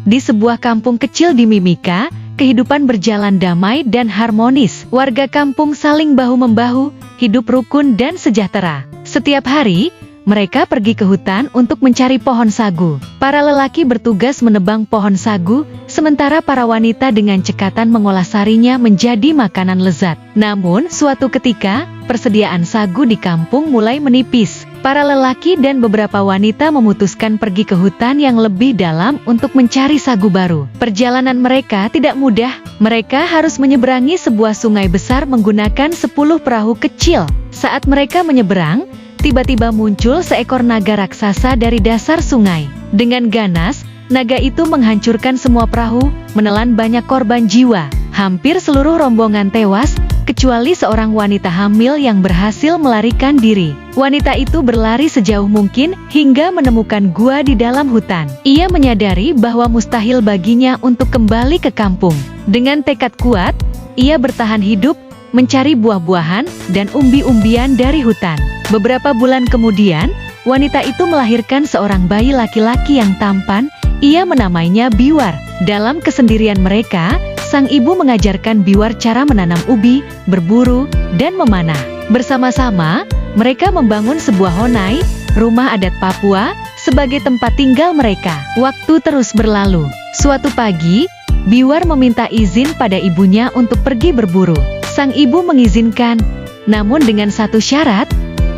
Di sebuah kampung kecil di Mimika, kehidupan berjalan damai dan harmonis. Warga kampung saling bahu-membahu, hidup rukun dan sejahtera. Setiap hari, mereka pergi ke hutan untuk mencari pohon sagu. Para lelaki bertugas menebang pohon sagu, sementara para wanita dengan cekatan mengolah sarinya menjadi makanan lezat. Namun, suatu ketika, persediaan sagu di kampung mulai menipis. Para lelaki dan beberapa wanita memutuskan pergi ke hutan yang lebih dalam untuk mencari sagu baru. Perjalanan mereka tidak mudah. Mereka harus menyeberangi sebuah sungai besar menggunakan 10 perahu kecil. Saat mereka menyeberang, tiba-tiba muncul seekor naga raksasa dari dasar sungai. Dengan ganas, naga itu menghancurkan semua perahu, menelan banyak korban jiwa. Hampir seluruh rombongan tewas, kecuali seorang wanita hamil yang berhasil melarikan diri. Wanita itu berlari sejauh mungkin hingga menemukan gua di dalam hutan. Ia menyadari bahwa mustahil baginya untuk kembali ke kampung. Dengan tekad kuat, ia bertahan hidup, mencari buah-buahan dan umbi-umbian dari hutan. Beberapa bulan kemudian, wanita itu melahirkan seorang bayi laki-laki yang tampan. Ia menamainya Biwar. Dalam kesendirian mereka, sang ibu mengajarkan Biwar cara menanam ubi, berburu, dan memanah. Bersama-sama, mereka membangun sebuah honai, rumah adat Papua, sebagai tempat tinggal mereka. Waktu terus berlalu. Suatu pagi, Biwar meminta izin pada ibunya untuk pergi berburu. Sang ibu mengizinkan, namun dengan satu syarat,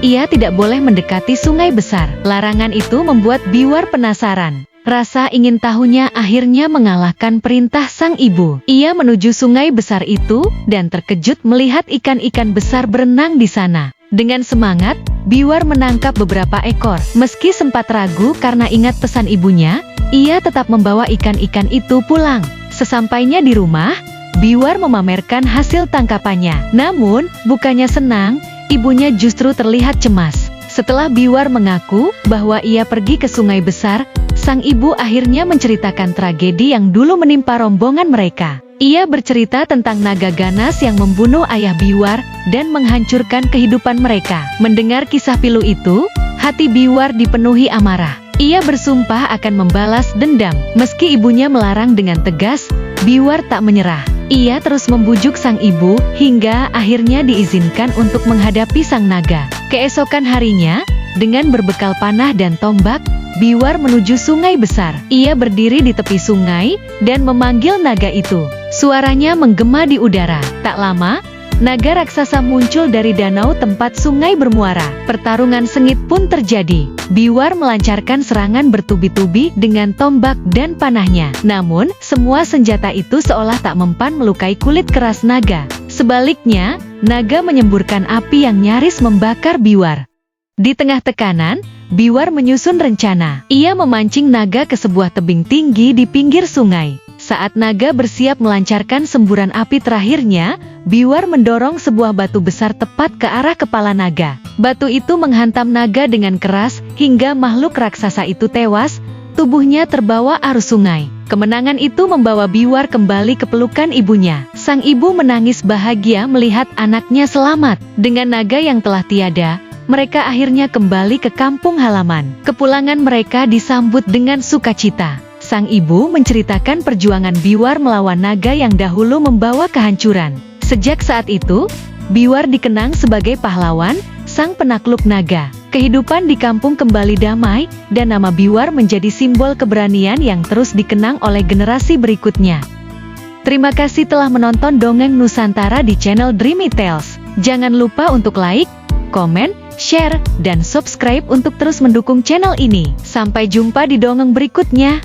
ia tidak boleh mendekati sungai besar. Larangan itu membuat Biwar penasaran. Rasa ingin tahunya akhirnya mengalahkan perintah sang ibu. Ia menuju sungai besar itu dan terkejut melihat ikan-ikan besar berenang di sana. Dengan semangat, Biwar menangkap beberapa ekor. Meski sempat ragu karena ingat pesan ibunya, ia tetap membawa ikan-ikan itu pulang. Sesampainya di rumah, Biwar memamerkan hasil tangkapannya. Namun, bukannya senang, ibunya justru terlihat cemas. Setelah Biwar mengaku bahwa ia pergi ke sungai besar, sang ibu akhirnya menceritakan tragedi yang dulu menimpa rombongan mereka. Ia bercerita tentang naga ganas yang membunuh ayah Biwar dan menghancurkan kehidupan mereka. Mendengar kisah pilu itu, hati Biwar dipenuhi amarah. Ia bersumpah akan membalas dendam. Meski ibunya melarang dengan tegas, Biwar tak menyerah. Ia terus membujuk sang ibu hingga akhirnya diizinkan untuk menghadapi sang naga. Keesokan harinya, dengan berbekal panah dan tombak, Biwar menuju sungai besar. Ia berdiri di tepi sungai dan memanggil naga itu. Suaranya menggema di udara. Tak lama, naga raksasa muncul dari danau tempat sungai bermuara. Pertarungan sengit pun terjadi. Biwar melancarkan serangan bertubi-tubi dengan tombak dan panahnya. Namun, semua senjata itu seolah tak mempan melukai kulit keras naga. Sebaliknya, naga menyemburkan api yang nyaris membakar Biwar. Di tengah tekanan, Biwar menyusun rencana. Ia memancing naga ke sebuah tebing tinggi di pinggir sungai. Saat naga bersiap melancarkan semburan api terakhirnya, Biwar mendorong sebuah batu besar tepat ke arah kepala naga. Batu itu menghantam naga dengan keras hingga makhluk raksasa itu tewas, tubuhnya terbawa arus sungai. Kemenangan itu membawa Biwar kembali ke pelukan ibunya. Sang ibu menangis bahagia melihat anaknya selamat. Dengan naga yang telah tiada, mereka akhirnya kembali ke kampung halaman. Kepulangan mereka disambut dengan sukacita. Sang ibu menceritakan perjuangan Biwar melawan naga yang dahulu membawa kehancuran. Sejak saat itu, Biwar dikenang sebagai pahlawan, sang penakluk naga. Kehidupan di kampung kembali damai, dan nama Biwar menjadi simbol keberanian yang terus dikenang oleh generasi berikutnya. Terima kasih telah menonton Dongeng Nusantara di channel Dreamy Tales. Jangan lupa untuk like, komen, share, dan subscribe untuk terus mendukung channel ini. Sampai jumpa di dongeng berikutnya.